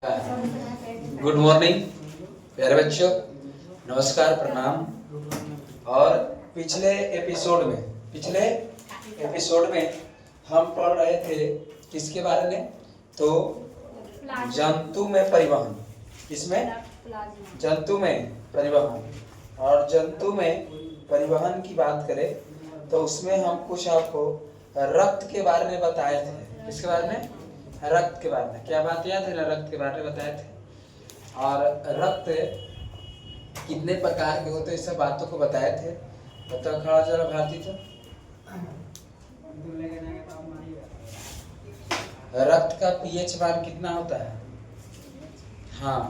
Good morning प्यारे बच्चों, नमस्कार, प्रणाम। और पिछले एपिसोड में हम पढ़ रहे थे किसके बारे में? तो जंतु में परिवहन। किसमें? जंतु में परिवहन। और जंतु में परिवहन की बात करें तो उसमें हम कुछ आपको रक्त के बारे में बताए थे। किसके बारे में? रक्त के बारे में। क्या बात याद है ना? रक्त के बारे में बताए थे। और रक्त कितने प्रकार के होते हैं, इस सब बातों को बताए थे। बताओ, खड़ा जरा भारती। तो रक्त का पीएच मान कितना होता है? हाँ,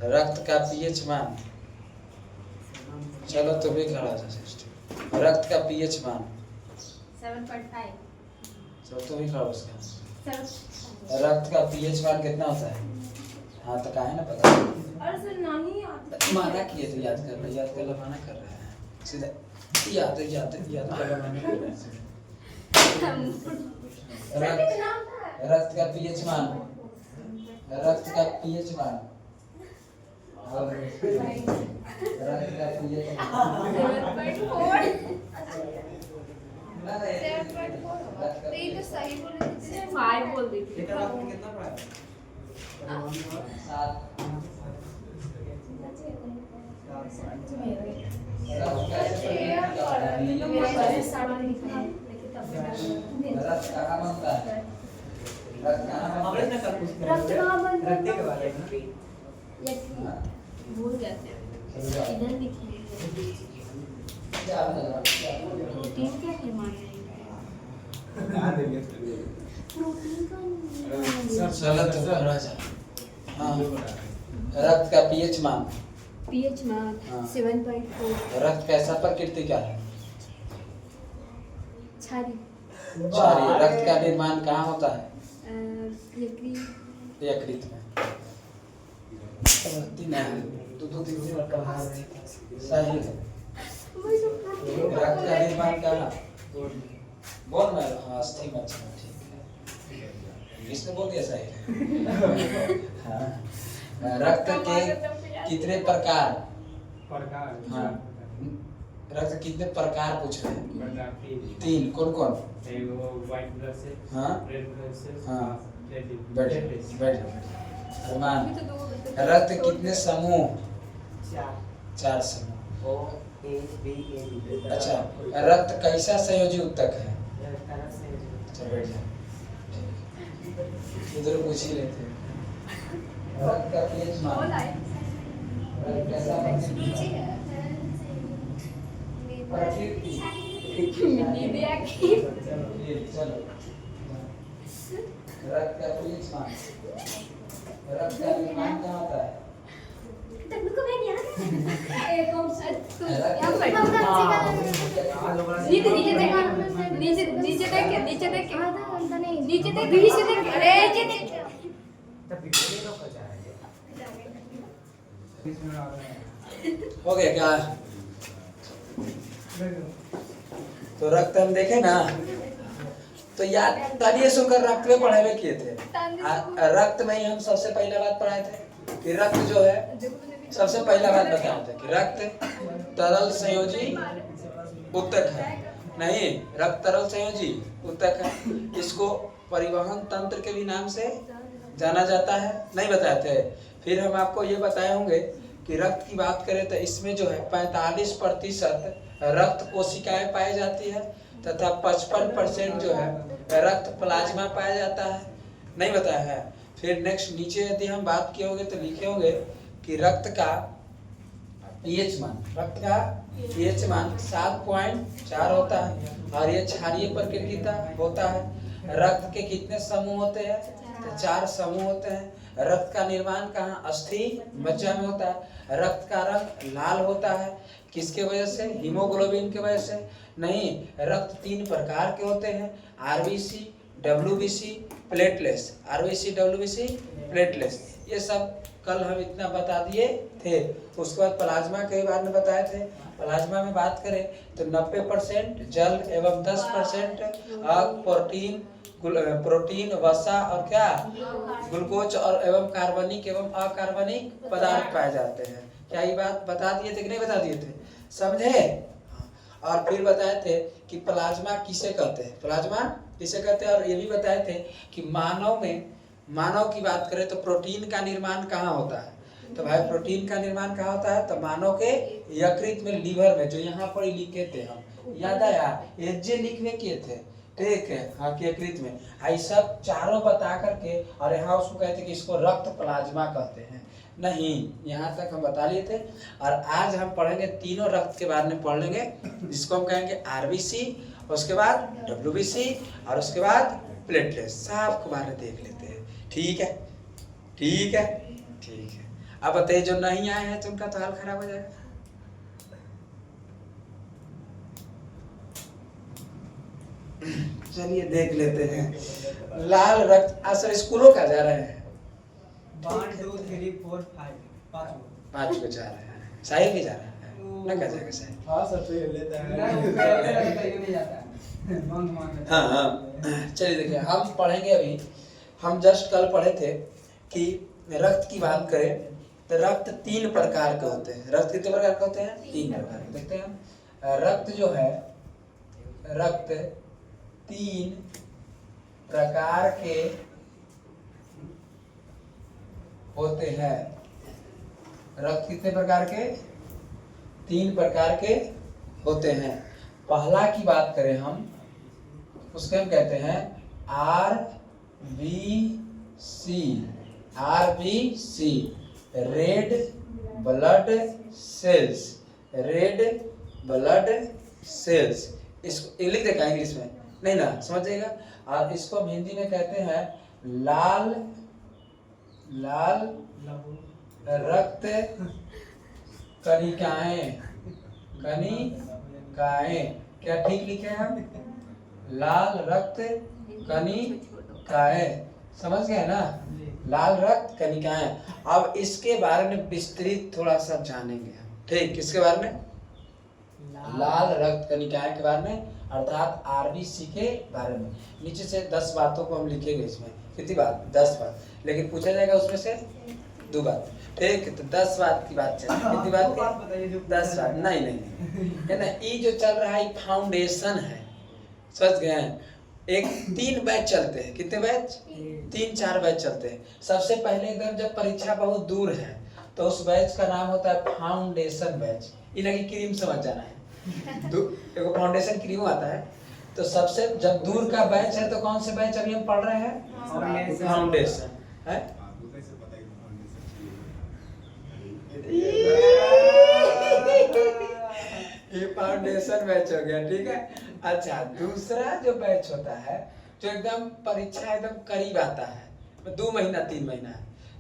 रक्त का पीएच मान, चलो तुम भी खड़ा जा। रक्त का पीएच मान 7.5। चलो तुम भी खड़ा उसका। रक्त का पीएच मान कितना होता है? हाँ, तो काहे ना पता। और सर नहीं आता। माना किए तो याद कर लो, माना कर रहे हैं सीधा। याद कर लो, माना कर रहे हैं। रक्त का पीएच मान, रक्त का पीएच मान, रक्त का पीएच मान 5 बोल दी थी। कितना पड़ा? 7। रक्त कहाँ बनता है? भूल जाते हैं। इधर लिखिए। प्रोटीन क्या है माने? रक्त का पीएच मान, पीएच मान 7.4। रक्त कैसा प्रकृति का है? क्षारीय। रक्त का निर्माण कहाँ होता है? यकृत में। सही है। रक्त का निर्माण कहाँ? बोल मैं अस्थि में। ठीक है, किसने बोल दिया? सही है। हाँ। रक्त के कितने प्रकार? हाँ, रक्त कितने प्रकार पूछ रहे हैं? 3। कौन कौन? व्हाइट ब्लड सेल, हाँ, रेड ब्लड सेल, हाँ, प्लेटलेट्स। अरमान, रक्त कितने समूह? 4 समूह। O A B A B। अच्छा, रक्त कैसा संयोजी ऊतक है? अच्छा, बैठ जा। इधर पूछ ही लेते हैं। रक्त का पीएच मान, रक्त कैसा प्रकृति? चलो, रक्त का पीएच मान, रक्त का निर्माण कहाँ होता है? हो गया क्या? तो रक्त हम देखे ना, तो याद तालिए सुनकर रक्त में पढ़ाई में किए थे। रक्त में ही हम सबसे पहला बात पढ़ाए थे कि रक्त जो है, सबसे पहला बात बताया था कि रक्त तरल संयोजी ऊतक है। नहीं, रक्त तरल संयोजी ऊतक है। इसको परिवहन तंत्र के भी नाम से जाना जाता है। नहीं बताए थे? फिर हम आपको ये बताए होंगे कि रक्त की बात करें तो इसमें जो है 45% रक्त कोशिकाएं पाई जाती है तथा 55% जो है रक्त प्लाज्मा पाया जाता है। नहीं बताया है? फिर नेक्स्ट नीचे यदि हम बात किए होंगे तो लिखे होंगे कि रक्त का पीएच मान, रक्त का पीएच मान 7.4 होता है और ये क्षारीय प्रकृति का होता है। रक्त के कितने समूह होते हैं? तो 4 समूह होते हैं। रक्त का निर्माण कहाँ? अस्थि मज्जा में होता है। रक्त का रंग लाल होता है। किसके वजह से? हीमोग्लोबिन के वजह से? नहीं, रक्त 3 प्रकार के होते हैं, RBC, WBC, platelets. RBC, WBC, platelets, ये सब कल हम इतना बता दिए थे। उसके बाद प्लाज्मा के बारे में बताए थे। प्लाज्मा में बात करें तो 90% जल एवं 10% प्रोटीन प्रोटीन, वसा और क्या ग्लूकोज और एवं कार्बनिक एवं अकार्बनिक पदार्थ पाए जाते हैं। क्या ये बात बता दिए थे कि नहीं बता दिए थे? समझे? और फिर बताए थे कि प्लाज्मा किसे कहते हैं, प्लाज्मा किसे कहते हैं, और ये भी बताए थे कि मानव की बात करें तो प्रोटीन का निर्माण कहाँ होता है? तो भाई प्रोटीन का निर्माण कहाँ होता है? तो मानव के यकृत में, लीवर में, जो यहाँ पर लिखे थे हम, याद आया? एजे लिखने किए थे, ठीक है, हाँ, कि यकृत में। ये सब चारों बता करके, और यहाँ उसको कहते हैं कि इसको रक्त प्लाज्मा कहते हैं। नहीं, यहाँ तक हम बता लिए थे। और आज हम पढ़ेंगे तीनों रक्त के बारे में पढ़ लेंगे, जिसको हम कहेंगे आरबीसी, उसके बाद डब्ल्यूबीसी और उसके बाद प्लेटलेट। सब के बारे में देख लेते हैं। ठीक है, ठीक है, ठीक है। अब बताइए, जो नहीं आए हैं तो उनका तो हाल खराब हो जाएगा। चलिए देख लेते हैं। लाल रक्त, आज सर स्कूलों का जा रहे हैं? 1 2 3 4 5 पाँच को जा रहे हैं। साहिल भी जा रहा है ना? क्या जाएगा साहिल? हाँ सर, तो ये लेता है। हाँ हाँ, चलिए देखिए, हम पढ़ेंगे अभी। हम जस्ट कल पढ़े थे कि रक्त की बात करें तो रक्त 3 प्रकार के होते हैं। रक्त कितने प्रकार के होते हैं? 3 प्रकार के। देखते हैं हम। रक्त जो है, रक्त 3 प्रकार के होते हैं। रक्त कितने प्रकार के? 3 प्रकार के होते हैं। पहला की बात करें हम, उसके हम कहते हैं RBC। RBC red blood cells. Red blood cells, इसको लिख देगा इंग्लिश में, नहीं ना, समझ जाएगा। और इसको हम हिंदी में कहते हैं लाल रक्त कणिकाएं। कणिकाएं, क्या ठीक लिखे हैं हम? लाल रक्त कणिकाएं, समझ गए ना? लाल रक्त कणिकाएं। अब इसके बारे में विस्तृत थोड़ा सा जानेंगे हम, ठीक? किसके बारे में? लाल रक्त कणिकाएं के बारे में, अर्थात आरबीसी के बारे में। नीचे से 10 बातों को हम लिखेंगे इसमें। कितनी बात? 10 बात, लेकिन पूछा जाएगा उसमें से 2 बात, ठीक है? तो 10 बात की बात चल। कितनी बात की? 10 बात। नहीं है ना, ये जो चल रहा है फाउंडेशन है, समझ गए हैं? एक 3 बैच चलते हैं। कितने बैच? 3-4 बैच चलते हैं। सबसे पहले एकदम जब परीक्षा बहुत दूर है तो उस बैच का नाम होता है फाउंडेशन बैच। इन्हें की क्रीम समझ जाना है। देखो फाउंडेशन क्रीम आता है, तो सबसे जब दूर का बैच है तो कौन से बैच अभी हम पढ़ रहे हैं? फाउंडेशन है। ये फाउंडेशन बैच हो गया, ठीक है। अच्छा, दूसरा जो बैच होता है, जो एकदम परीक्षा एकदम करीब आता है, 2 महीना 3 महीना,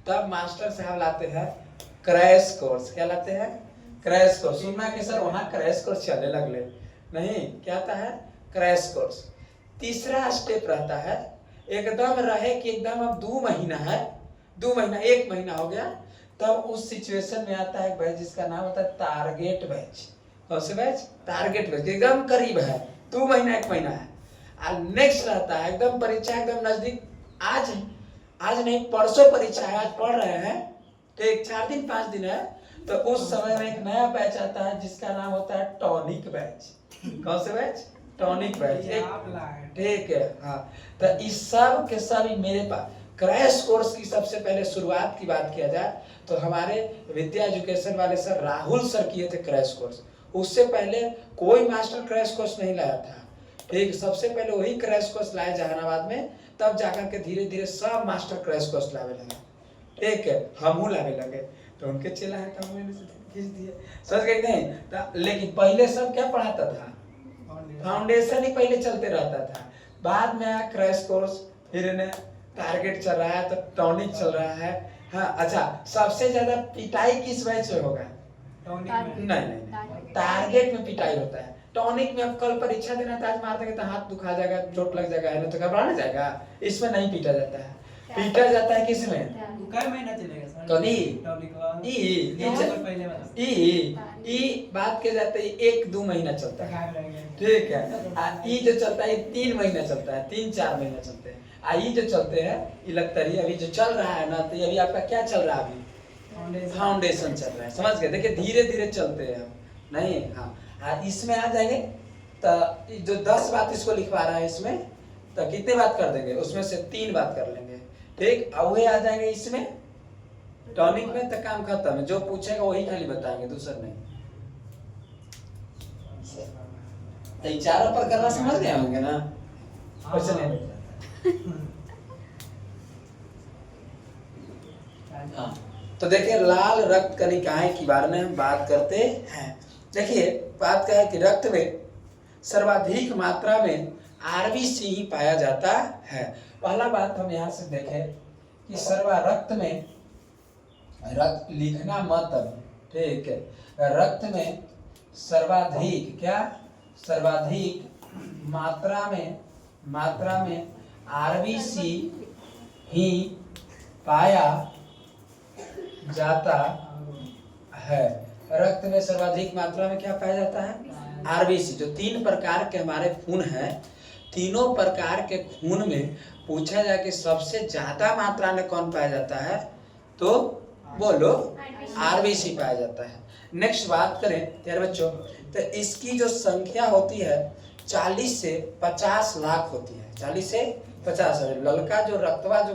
तब मास्टर साहब लाते हैं क्रैश कोर्स। क्या लाते हैं? Crash course. सुनना कि सर वहाँ क्रैश कोर्स चलने लगले, नहीं, क्या आता है? Crash course. तीसरा स्टेप रहता है, एकदम रहे कि एकदम अब 2 महीना है, 2 महीना 1 महीना हो गया, तब उस सिचुएशन में आता है बैच जिसका नाम होता है टारगेट बैच। कौन से बैच? टारगेट बैच, एकदम करीब है, 2 महीना 1 महीना है। और नेक्स्ट रहता है एकदम परीक्षा एकदम नजदीक, आज नहीं परसों परीक्षा है, आज पढ़ रहे हैं, तो 4 दिन 5 दिन है, तो उस समय में एक नया बैच आता है जिसका नाम होता है टॉनिक बैच। कौन से बैच? टॉनिक बैच, ठीक है। हाँ, तो इस सब के सब मेरे पास क्रैश कोर्स की सबसे पहले शुरुआत की बात किया जाए तो हमारे विद्या एजुकेशन वाले सर राहुल सर किए थे क्रैश कोर्स। उससे पहले कोई मास्टर क्रैश कोर्स नहीं लाया था, ठीक। सबसे पहले वही क्रैश कोर्स लाए जहानाबाद में, तब जाकर के धीरे धीरे सब मास्टर क्रैश कोर्स लावे लगे, ठीक है। हमहू लावे लगे, तो उनके चला है तो हमने खींच दिए, समझ गए नहीं? लेकिन पहले सब क्या पढ़ाता था? फाउंडेशन ही पहले चलते रहता था, बाद में आया क्रैश कोर्स, फिर इन्हें टारगेट चल रहा है, तो टॉनिक चल रहा है। हाँ, अच्छा, सबसे ज्यादा पिटाई किस बैच में होगा? नहीं, टारगेट में पिटाई होता है। टॉनिक में अब कल परीक्षा देना था, आज मार देंगे तो हाथ दुखा जाएगा, चोट लग जाएगा, है तो घबराना जाएगा। इसमें नहीं पीटा जाता है, पीटा जाता है किस में? कई महीना चलेगा सर? बात के जाते ही 1-2 महीना चलता है, ठीक है। ई जो चलता है 3 महीना चलता है, 3-4 महीना चलते हैं। आई जो चलते हैं इलेक्ट्री अभी जो चल रहा है ना, तो ये अभी आपका क्या चल रहा है? अभी फाउंडेशन चल रहा है, समझ गए? देखिए धीरे धीरे चलते हैं हम, नहीं हाँ इसमें आ जाएंगे तो जो 10 बात इसको लिखवा रहा है इसमें, तो कितने बात कर देंगे? उसमें से 3 बात कर लेंगे, ठीक। अब वे आ जाएंगे इसमें टॉनिक में, तो काम खत्म है। जो पूछेगा वही खाली बताएंगे, दूसरा नहीं। तो चारों पर करना समझ गए होंगे ना? क्वेश्चन नहीं हाँ, तो देखिए लाल रक्त कणिकाएं के बारे में हम बात करते हैं। देखिए बात क्या है कि रक्त में सर्वाधिक मात्रा में आरबीसी ही पाया जाता है। पहला बात हम यहाँ से देखें कि रक्त में, रक्त लिखना मत अभी, ठीक है। रक्त में सर्वाधिक क्या, सर्वाधिक मात्रा में आरबीसी ही पाया जाता है। रक्त में सर्वाधिक मात्रा में क्या पाया जाता है? आरबीसी। जो 3 प्रकार के हमारे खून हैं, तीनों प्रकार के खून में पूछा जाए कि सबसे ज्यादा मात्रा में कौन पाया जाता है, तो बोलो आरबीसी पाया जाता है। नेक्स्ट बात करें प्यारे बच्चों, तो इसकी जो संख्या होती है 40 से 50 लाख होती है। 40 से 50 ललका जो रक्तवा जो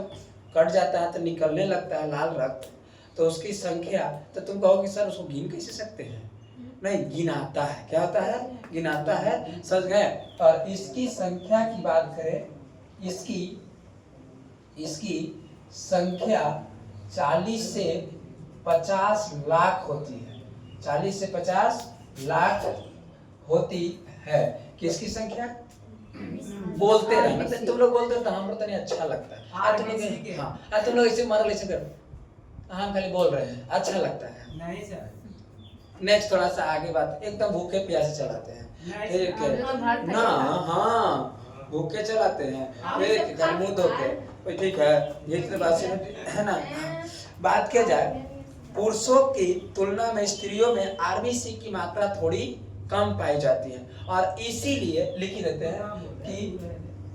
कट जाता है तो निकलने लगता है लाल रक्त, तो उसकी संख्या, तो तुम कहोगे सर उसको गिन कैसे सकते हैं? नहीं, गिनाता है। क्या होता है? गिनाता है, समझ गए? और इसकी संख्या की बात करें, इसकी संख्या 40 से 50 लाख होती है। 40 से 50 लाख होती है। किसकी संख्या? बोलते रहना, मतलब तुम लोग बोलते हो तो हमको तो नहीं अच्छा लगता है। तुम लोग ऐसे मारो, ऐसे करो, हम खाली बोल रहे हैं, अच्छा लगता है। नहीं सर। नेक्स्ट थोड़ा सा आगे बात, एकदम भूखे प्यासे चलाते हैं, ठीक है ना? हाँ भूखे चलाते हैं, ठीक है, मुंह धो के, ठीक है, ये बात है ना? बात किया जाए पुरुषों की तुलना में स्त्रियों में आरबीसी की मात्रा थोड़ी कम पाई जाती है, और इसीलिए लिख ही देते हैं कि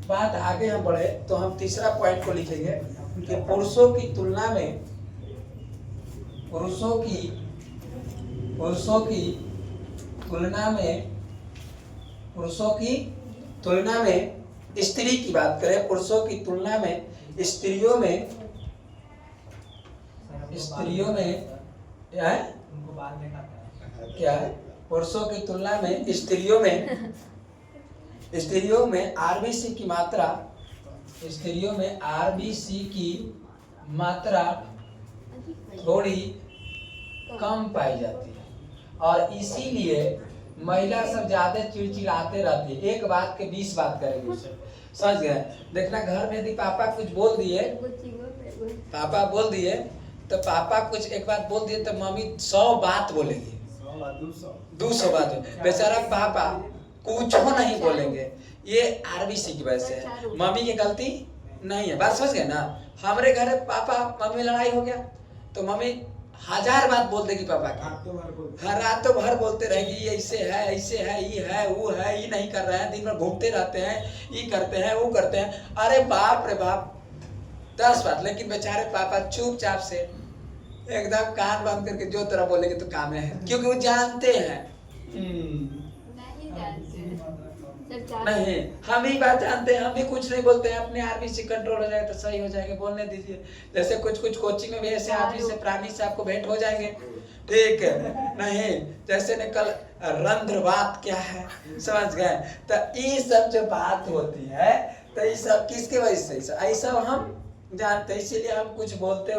बात आगे हम बढ़े तो हम तीसरा पॉइंट को लिखेंगे कि पुरुषों की तुलना में स्त्री की बात करें, पुरुषों की तुलना में स्त्रियों में क्या है? पुरुषों की तुलना में स्त्रियों में आरबीसी की मात्रा थोड़ी कम पाई जाती है, और इसीलिए महिला सब ज्यादा चिड़चिड़ाते रहती है। एक बात के 20 बात करेंगे उसे, समझ गए? देखना घर में यदि पापा कुछ बोल दिए, तो पापा कुछ एक बात बोल दिए तो मम्मी 100 बात बोलेगी, 200 बात। बेचारा पापा कुछ नहीं बोलेंगे, ये आरबीसी की वजह से है, मम्मी की गलती नहीं है। बात समझ गए ना? हमारे घर पापा मम्मी लड़ाई हो गया तो मम्मी 1000 बात बोल देगी पापा की, हर रातों भर बोलते रहेगी, ये ऐसे है, ये है, वो है, ये नहीं कर रहे हैं, दिन भर घूमते रहते हैं, ये करते हैं, वो करते हैं। अरे बाप रे बाप, 10 बात। लेकिन बेचारे पापा चुपचाप से एकदम कान बंद करके जो तरह बोलेंगे तो काम है, क्योंकि वो जानते हैं। नहीं, हम ही बात जानते हैं, हम भी कुछ नहीं बोलते हैं, अपने आरबीसी कंट्रोल हो जाएगा तो सही हो जाएगा, बोलने दीजिए। जैसे कुछ कोचिंग में भी ऐसे आदमी से प्राणी से आपको भेंट हो जाएंगे, ठीक है? नहीं, जैसे ने कल रंध्रवात क्या है, समझ गए? तो ये सब जो बात होती है, तो ये सब किसके वजह से ऐसा हम जानते हैं, इसीलिए हम कुछ बोलते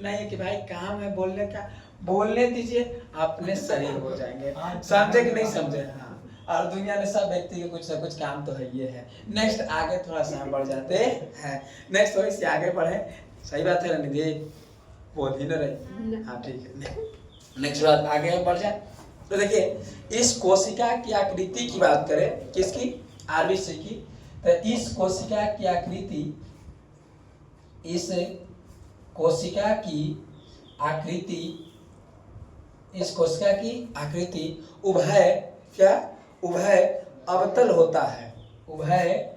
नहीं कि भाई काम है बोलने का, बोलने दीजिए, अपने शरीर हो जाएंगे। समझे कि नहीं समझे? हाँ, और दुनिया में सब व्यक्ति के कुछ ना कुछ काम तो है ये है। नेक्स्ट आगे थोड़ा सा हम बढ़ जाते हैं, नेक्स्ट थोड़ी सी आगे बढ़े, सही बात है निधि, बोल ही न रही। हाँ ठीक है, नेक्स्ट बात आगे हम बढ़ जाए तो देखिए इस कोशिका की आकृति की बात करें, किसकी? आरबीसी की। तो इस कोशिका की आकृति उभय अवतल होता है। उभय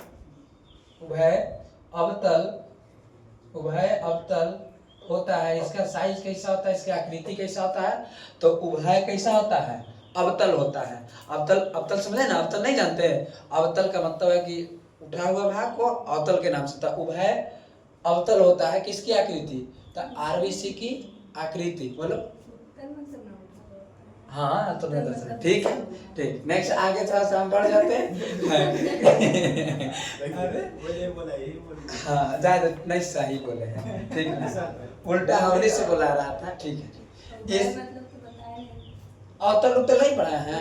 अवतल, उभय अवतल होता है। इसका साइज कैसा होता है, इसकी आकृति कैसा होता है, तो उभय कैसा होता है, अवतल होता है। अवतल, अवतल समझे ना, अवतल नहीं जानते, अवतल का मतलब है कि उठा हुआ भाग को अवतल के नाम से था। उभय अवतल होता है किसकी आकृति, तो आरबीसी की आकृति। बोलो हाँ तो नहीं दर्शन, ठीक है ठीक। नेक्स्ट आगे थोड़ा सा हम बढ़ जाते हैं। हाँ ज्यादा नहीं सही बोले हैं, ठीक है, उल्टा हमने से बोला रहा था, ठीक है। इस अवतल उत्तल नहीं पढ़ा है।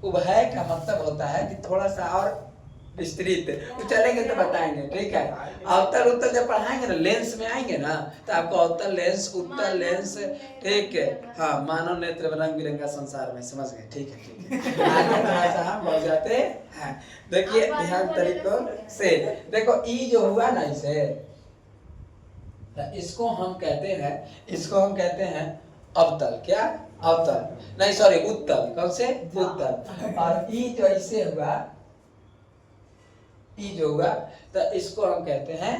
उभय का मतलब होता है कि थोड़ा सा और विस्तृत, तो चलेंगे तो बताएंगे, ठीक है। अवतल उत्तल जब पढ़ाएंगे ना, लेंस में आएंगे ना, तो आपको अवतल लेंस, उत्तल लेंस, ठीक है, हाँ, मानव नेत्र रंग बिरंगा संसार में, समझ गए, ठीक है ठीक है। आगे थोड़ा सा हम बढ़ जाते हैं। देखिए ध्यान तरीकों से देखो, ई जो हुआ ना, इसे इसको हम कहते हैं, इसको हम कहते हैं अवतल। क्या, अवतल नहीं, सॉरी उत्तल। कौन से, उत्तल। और ई जो ऐसे हुआ, ई जो हुआ, तो इसको हम कहते हैं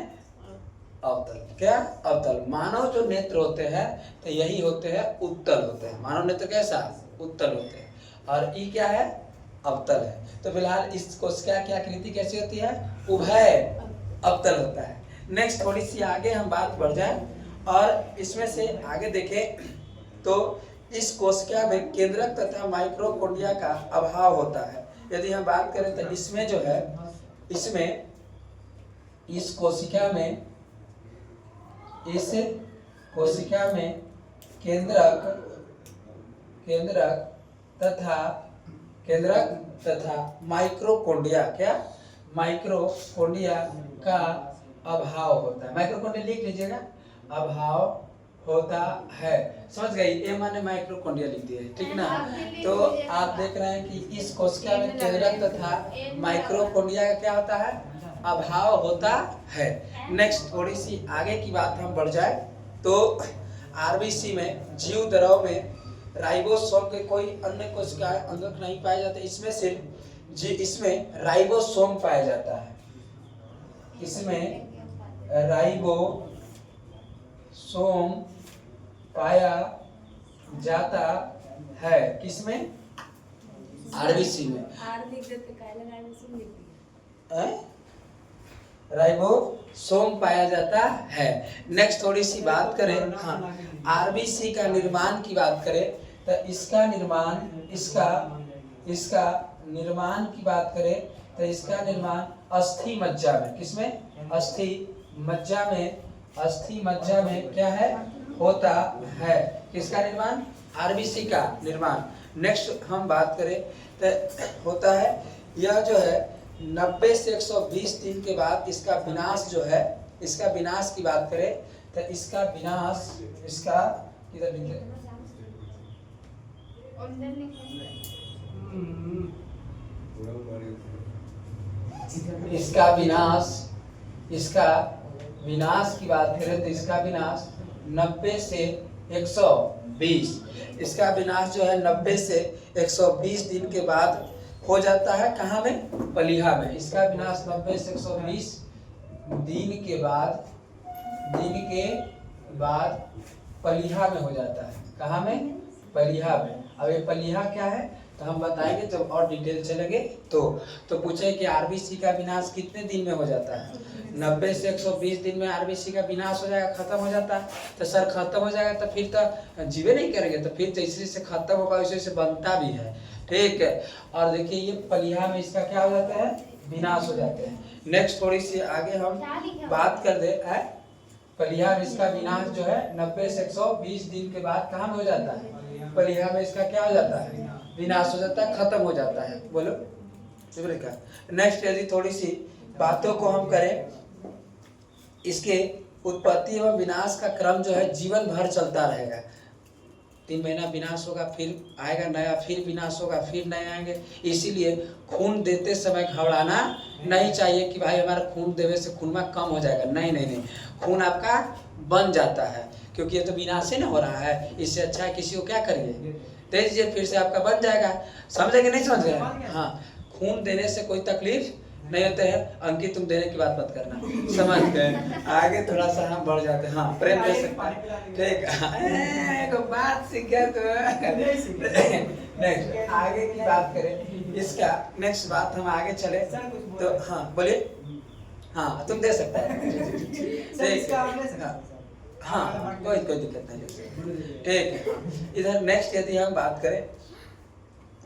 अवतल। क्या, अवतल। मानव जो नेत्र होते हैं तो यही होते हैं, उत्तल होते हैं। मानव नेत्र कैसा, उत्तल होते हैं, और ई क्या है, अवतल है। तो फिलहाल इसको क्या क्या आकृति कैसी होती है, उभय अवतल होता है। नेक्स्ट थोड़ी सी आगे हम बात बढ़ जाए, और इसमें से आगे देखें तो इस कोशिका में केंद्रक तथा माइक्रोकोंडिया का अभाव होता है। यदि हम बात करें तो इसमें जो है, इसमें इस कोशिका में, इस कोशिका में केंद्रक, केंद्रक तथा माइक्रोकोंडिया, क्या, माइक्रोकोंडिया का अभाव होता है। माइक्रोकोंडिया लिख लीजिएगा, अभाव होता है, समझ गई। ए माने माइक्रोकोंडिया लिख दिए, ठीक ना। तो आप देख रहे हैं कि इस कोशिका में केंद्रक तथा माइक्रोकोंडिया का क्या होता है, अभाव होता है। नेक्स्ट थोड़ी सी आगे की बात हम बढ़ जाए तो आरबीसी में, जीव द्रव में राइबोसोम के कोई अन्य कोशिकाएं अंगक नहीं पाए जाते। इसमें सिर्फ इसमें राइबोसोम पाया जाता है। इसमें राइबोसोम पाया जाता है। किसमें, आरबीसी में। राइबोसोम पाया जाता है। नेक्स्ट थोड़ी सी बात करें, हाँ, आरबीसी का निर्माण की बात करें तो इसका निर्माण, इसका निर्माण की बात करें तो इसका निर्माण अस्थि मज्जा में, किसमें, अस्थि मज्जा में, अस्थि मज्जा में क्या है, होता है। किसका निर्माण, आरबीसी का निर्माण। नेक्स्ट हम बात करें तो होता है, यह जो है 90 से 120 दिन के बाद इसका विनाश जो है, इसका विनाश की बात करें तो इसका विनाश, इसका किधर लिखे, इसका विनाश, इसका विनाश की बात करें तो इसका विनाश 90 से 120, इसका विनाश जो है 90 से 120 दिन के बाद हो जाता है। कहाँ में, पलीहा में। इसका विनाश 90 से 120 दिन के बाद पलीहा में हो जाता है। कहाँ में, पलीहा में। अब ये पलीहा क्या है तो हम बताएंगे जब और डिटेल चलेंगे। तो पूछे कि आरबीसी का विनाश कितने दिन में हो जाता है, 90 से 120 दिन में आरबीसी का विनाश हो जाएगा, खत्म हो जाता है। तो सर खत्म हो जाएगा तो फिर तो जीवे नहीं करेंगे, तो फिर जैसे जैसे खत्म होगा वैसे वैसे बनता भी है, ठीक है। और देखिए ये पलीहा में इसका क्या हो जाता है, विनाश हो जाते हैं। नेक्स्ट थोड़ी सी आगे हम बात कर दे, पलीहा में इसका विनाश जो है 90 से 120 दिन के बाद कहाँ में हो जाता है, पलीहा में इसका क्या हो जाता है, विनाश हो जाता है, खत्म हो जाता है। बोलो का। नेक्स्ट यदि थोड़ी सी बातों को हम करें, इसके उत्पत्ति एवं विनाश का क्रम जो है जीवन भर चलता रहेगा। 3 महीना विनाश होगा, फिर आएगा नया, फिर विनाश होगा, फिर नए आएंगे। इसीलिए खून देते समय घबराना नहीं चाहिए कि भाई हमारा खून देने से खून में कम हो जाएगा। नहीं नहीं नहीं, खून आपका बन जाता है, क्योंकि ये तो विनाश ही ना हो रहा है। इससे अच्छा है किसी को क्या करिए, दे दीजिए, फिर से आपका बन जाएगा। समझे कि नहीं समझ रहे? हाँ, खून देने से कोई तकलीफ नहीं होते हैं। अंकित तुम देने की बात मत करना, समझ गए। आगे थोड़ा सा हम बढ़ जाते हैं। हाँ प्रेम दे सकता है, ठीक है। एक बात सीख गया तो नेक्स्ट आगे की बात करें इसका। नेक्स्ट बात हम आगे चले तो हाँ बोलिए। हाँ तुम दे सकता है, हाँ कोई दिक्कत नहीं, ठीक है। इधर नेक्स्ट यदि हम बात करें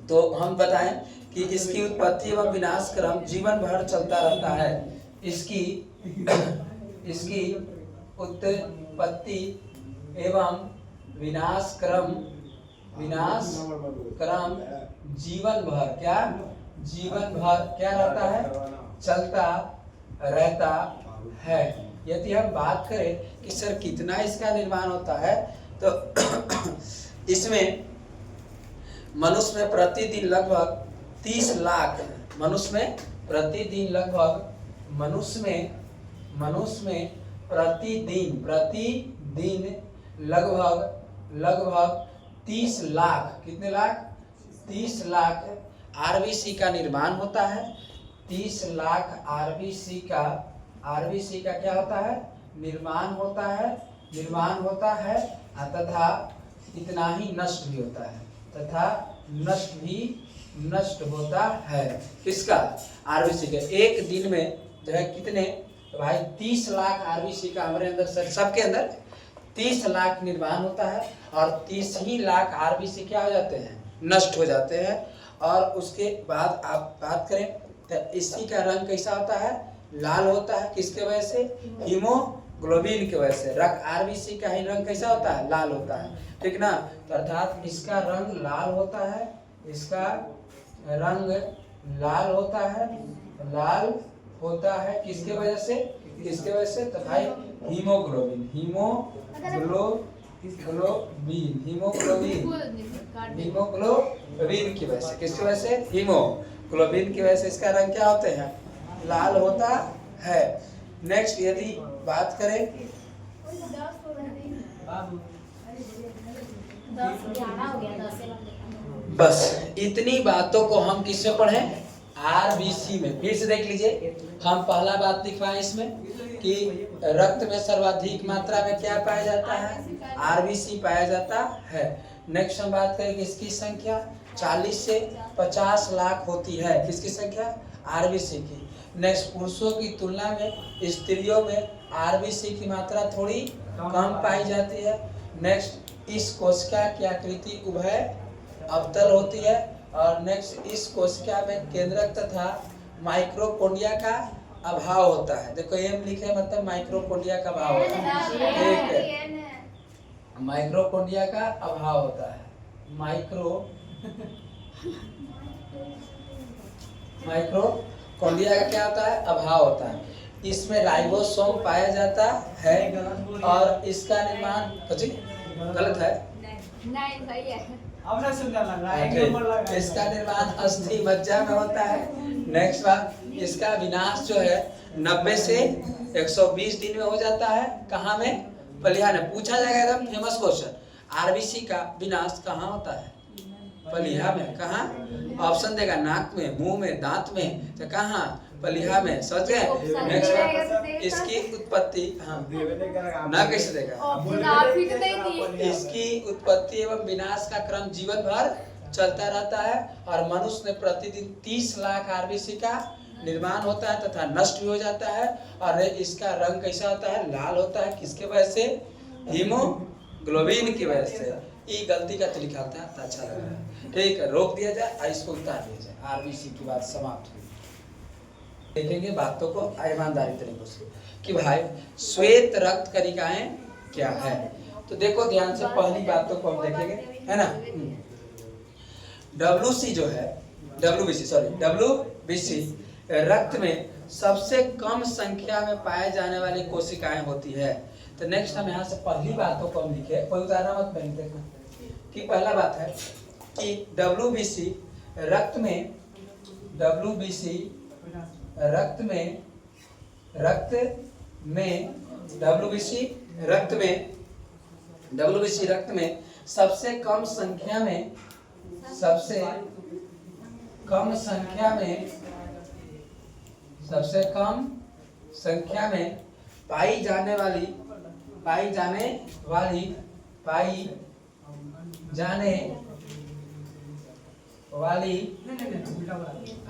तो हम बताएं कि इसकी उत्पत्ति एवं विनाश क्रम जीवन भर चलता रहता है। इसकी उत्पत्ति एवं विनाश क्रम जीवन भर क्या रहता है, चलता रहता है। यदि हम बात करें कि सर कितना इसका निर्माण होता है तो इसमें मनुष्य में प्रतिदिन लगभग 30 लाख मनुष्य में प्रतिदिन लगभग 30 लाख, कितने लाख, 30 लाख आरबीसी का निर्माण होता है। 30 लाख आरबीसी का क्या होता है, निर्माण होता है तथा इतना ही नष्ट होता है इसका आरबीसी के। एक दिन में जो है कितने तो भाई 30 लाख आरबीसी का हमारे अंदर सबके अंदर 30 लाख निर्माण होता है और 30 ही लाख आरबीसी क्या हो जाते हैं, नष्ट हो जाते हैं। और उसके बाद आप बात करें तो इसी का रंग कैसा होता है, लाल होता है। किसके वजह से, हीमोग्लोबिन की वजह से। रक्त आरबीसी का ही रंग कैसा होता है, लाल होता है, ठीक ना। तो अर्थात इसका रंग लाल होता है, किसके वजह से तो भाई हीमोग्लोबिन की वजह से। किसकी वजह से, हीमोग्लोबिन की वजह से इसका रंग क्या होते हैं, लाल होता है। नेक्स्ट यदि बात करें बस इतनी बातों को हम किससे पढ़ें, आरबीसी में। फिर से देख लीजिए, हम पहला बात लिखवाएं इसमें कि रक्त में सर्वाधिक मात्रा में क्या पाया जाता है, आरबीसी पाया जाता है। नेक्स्ट हम बात करेंगे इसकी संख्या 40 से 50 लाख होती है। किसकी संख्या, आरबीसी की। नेक्स्ट पुरुषों की तुलना में स्त्रियों में आरबीसी की मात्रा थोड़ी कम पाई जाती है। नेक्स्ट इस कोशिका की आकृति उभय अवतल होती है। और नेक्स्ट इस कोशिका में केंद्रक तथा माइक्रोकोंडिया का अभाव होता है। देखो एम लिखे मतलब माइक्रोकोंडिया का अभाव होता है, माइक्रोकोंडिया का अभाव होता है। माइक्रोकोंडिया का क्या होता है, अभाव होता है। इसमें राइबोसोम पाया जाता है और इसका निर्माण गलत है, नहीं सही है। अपना सुंदर लग रहा है, इसका निर्माण अस्थि मज्जा में होता है। नेक्स्ट बात, इसका विनाश जो है 90 से 120 दिन में हो जाता है। कहाँ में, पलिया में। पूछा जाएगा एकदम फेमस क्वेश्चन, आरबीसी का विनाश कहाँ होता है, पलिया में। कहाँ, ऑप्शन देगा, नाक में, मुंह में, दांत में, तो कहाँ, पलिया में। समझ गए। नेक्स्ट बात, इसकी उत्पत्ति, हाँ ना कैसे देगा, इसकी उत्पत्ति एवं विनाश का क्रम जीवन भर चलता रहता है। और मनुष्य में प्रतिदिन 30 लाख आरबीसी का निर्माण होता है तथा नष्ट भी हो जाता है। और इसका रंग कैसा होता है, लाल होता है। किसके वजह से, हीमोग्लोबिन की वजह से। ये गलती का तो लिखा था, अच्छा लग रहा है, ठीक है। रोक दिया जाए और इसको उतार दिया जाए, आरबीसी की बात समाप्त हुई। देखेंगे बातों को ईमानदारी तरीके से कि भाई श्वेत रक्त कणिकाएं क्या है। तो देखो ध्यान से, पहली बातों को हम देखेंगे, है ना। डब्ल्यूबीसी रक्त में सबसे कम संख्या में पाए जाने वाली कोशिकाएं होती है। तो नेक्स्ट हम यहाँ से पहली बातों को हम लिखे, कोई उतारना मत पहले देखना कि पहला बात है कि डब्ल्यूबीसी रक्त में सबसे कम संख्या में सबसे कम संख्या में पाई जाने वाली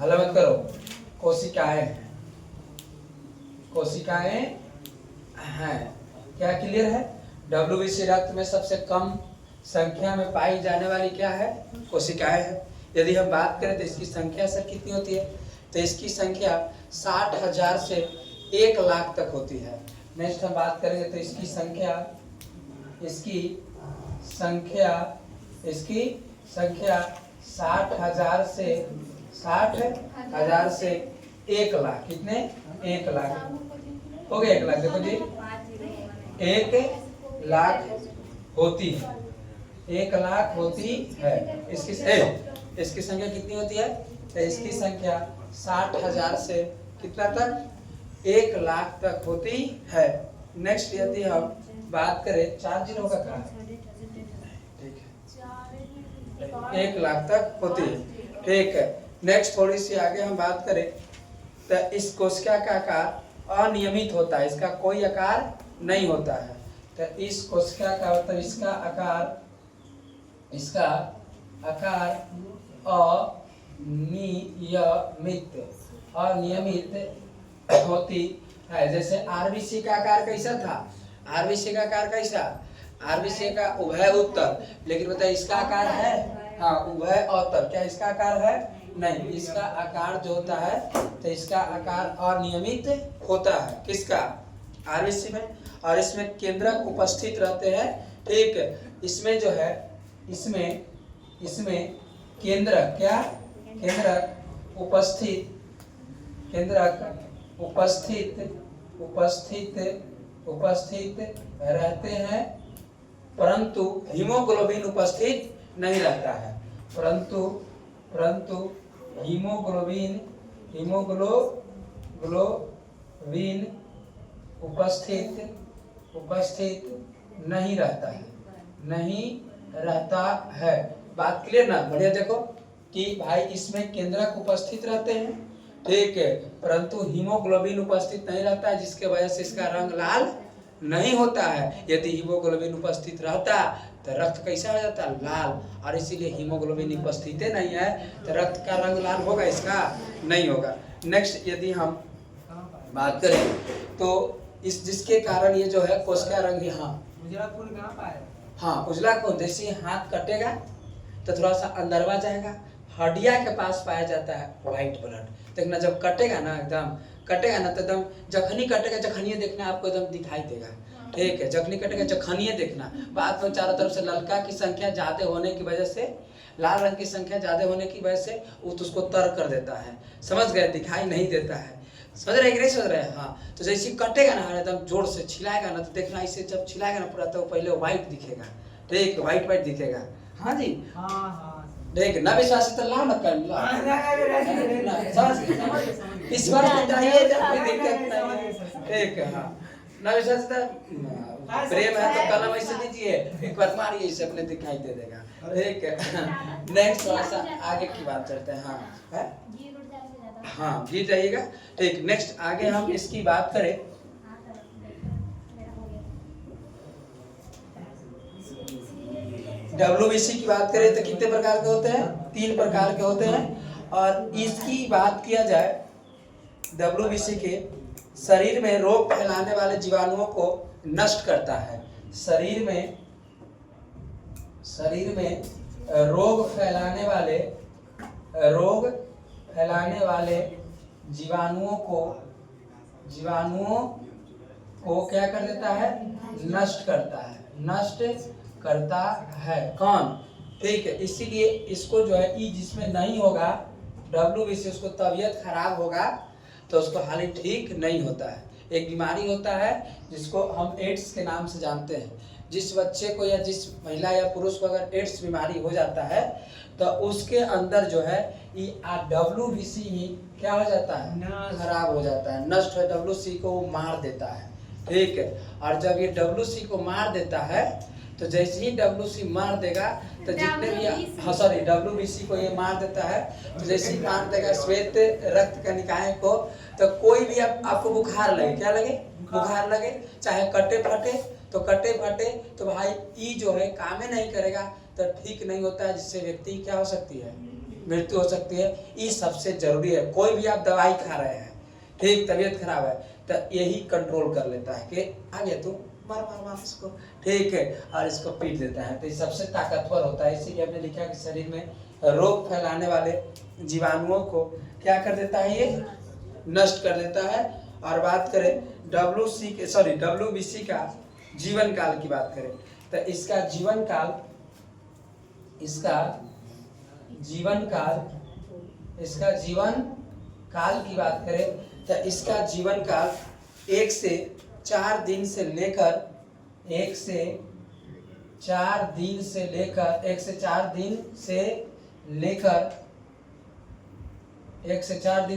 हल्ला मत करो, कोशिकाएं हैं। क्या क्लियर है? WBC रक्त में सबसे कम संख्या में पाई जाने वाली क्या है? कोशिकाएं है। यदि हम बात करें तो इसकी संख्या सर कितनी होती है? तो इसकी संख्या 60,000 से 1 लाख तक होती है। नेक्स्ट हम बात करेंगे तो इसकी संख्या 60,000 से 1 लाख। कितने? 1 लाख हो गए। 1 लाख देखो जी, 1 लाख होती है। 1 लाख होती है। इसकी संख्या कितनी होती है? तो इसकी संख्या 60,000 से कितना तक? 1 लाख तक होती है। नेक्स्ट यदि हम बात करें 4 0 का क्या है? ठीक है, 1 लाख तक होती है। ठीक है। नेक्स्ट थोड़ी सी आगे हम बात करें तो इस कोशिका का आकार अनियमित होता है, इसका कोई आकार नहीं होता है। तो इस कोशिका का मतलब इसका आकार अनियमित होती है। जैसे आरबीसी का आकार कैसा था? आरबीसी का आकार कैसा? आरबीसी का उभय उत्तर, लेकिन बताइए इसका आकार है? हाँ, उभय अवतर। क्या इसका आकार है? नहीं, इसका आकार जो होता है तो इसका आकार अनियमित होता है। किसका? आरबीसी में। और इसमें केंद्रक उपस्थित रहते हैं। ठीक है। इसमें जो है इसमें केंद्रक क्या? केंद्रक उपस्थित रहते हैं, परंतु हीमोग्लोबिन उपस्थित नहीं रहता है। परंतु हीमोग्लोबिन उपस्थित नहीं रहता है। बात क्लियर ना? बढ़िया देखो कि भाई इसमें केंद्रक उपस्थित रहते हैं, ठीक है, परंतु हीमोग्लोबिन उपस्थित नहीं रहता है, जिसके वजह से इसका रंग लाल नहीं होता है। यदि हीमोग्लोबिन उपस्थित रहता तो रक्त कैसा हो जाता? लाल। और इसीलिए हीमोग्लोबिन उपस्थित नहीं है तो रक्त का रंग लाल होगा? इसका नहीं होगा। नेक्स्ट यदि हम बात करें तो इस जिसके कारण ये जो है कोशिका रंग, उजला खून कहाँ पाए? हाँ, उजला खून जैसे हाथ कटेगा तो थोड़ा सा अंदरवा जाएगा, हड्डिया के पास पाया जाता है व्हाइट ब्लड। देखना जब कटेगा ना, एकदम कटेगा ना तो एकदम जखनी कटेगा, जखनिए देखना आपको एकदम दिखाई देगा। ठीक है, जखनी कटेगा, जखनिए देखना। बाद में चारों तरफ से ललका की संख्या ज्यादा होने की वजह से, लाल रंग की संख्या ज्यादा होने की वजह से वो तो उसको तर कर देता है। समझ गए? दिखाई नहीं देता है। समझ रहे कि नहीं समझ रहे? हाँ, तो जैसे कटेगा ना एकदम जोर से छिलाएगा ना तो देखना इसे जब छिलाएगा ना पूरा तो पहले व्हाइट दिखेगा। ठीक, व्हाइट दिखेगा। हाँ जी, देख ना विश्वास तो लाल मत कर ला। समझ इस बार बताइए जब कोई दिक्कत नहीं। ठीक है, हाँ, ना विश्वास तो प्रेम है तो कलम ऐसे दीजिए, एक बार मारिए, इसे अपने दिखाई दे देगा। ठीक है। नेक्स्ट थोड़ा सा आगे की बात करते हैं। हाँ है? हाँ, गिर जाइएगा। ठीक, नेक्स्ट आगे हम इसकी बात करें। WBC की बात करें तो कितने प्रकार के होते हैं? 3 प्रकार के होते हैं। और इसकी बात किया जाए WBC के शरीर में रोग फैलाने वाले जीवाणुओं को नष्ट करता है। शरीर में रोग फैलाने वाले जीवाणुओं को क्या कर देता है? नष्ट करता है। कौन? ठीक है, इसीलिए इसको जो है जिसमें नहीं होगा WBC, उसको तबीयत खराब होगा तो उसको हाल ठीक नहीं होता है। एक बीमारी होता है जिसको हम एड्स के नाम से जानते हैं। जिस बच्चे को या जिस महिला या पुरुष को अगर एड्स बीमारी हो जाता है तो उसके अंदर जो है WBC ही क्या हो जाता है? खराब हो जाता है, नष्ट हो। WBC को मार देता है। ठीक है, और जब ये WBC को मार देता है तो जैसे ही WC मार देगा तो जितने भी WBC। हाँ सॉरी WBC को ये मार देता है, तो जैसे ही मार देगा श्वेत रक्त कणिकाएं को, तो कोई भी आपको बुखार लगे, क्या लगे, बुखार लगे, चाहे कटे फटे तो कटे फटे, तो भाई ई जो है काम ही नहीं करेगा तो ठीक नहीं होता है, जिससे व्यक्ति क्या हो सकती है, मृत्यु हो सकती है। ये सबसे जरूरी है। कोई भी आप दवाई खा रहे हैं, ठीक, तबीयत खराब है, तो यही कंट्रोल कर लेता है कि आ गया तू, मार मार मार इसको, ठीक है, और इसको पीट देता है। तो ये सबसे ताकतवर होता है। इसीलिए हमने लिखा कि शरीर में रोग फैलाने वाले जीवाणुओं को क्या कर देता है, ये नष्ट कर देता है। और बात करें WBC का जीवन काल की बात करें, तो इसका जीवन काल की बात करें, तो इसका जीवन काल 1 से 4 दिन से लेकर 1 से 4 दिन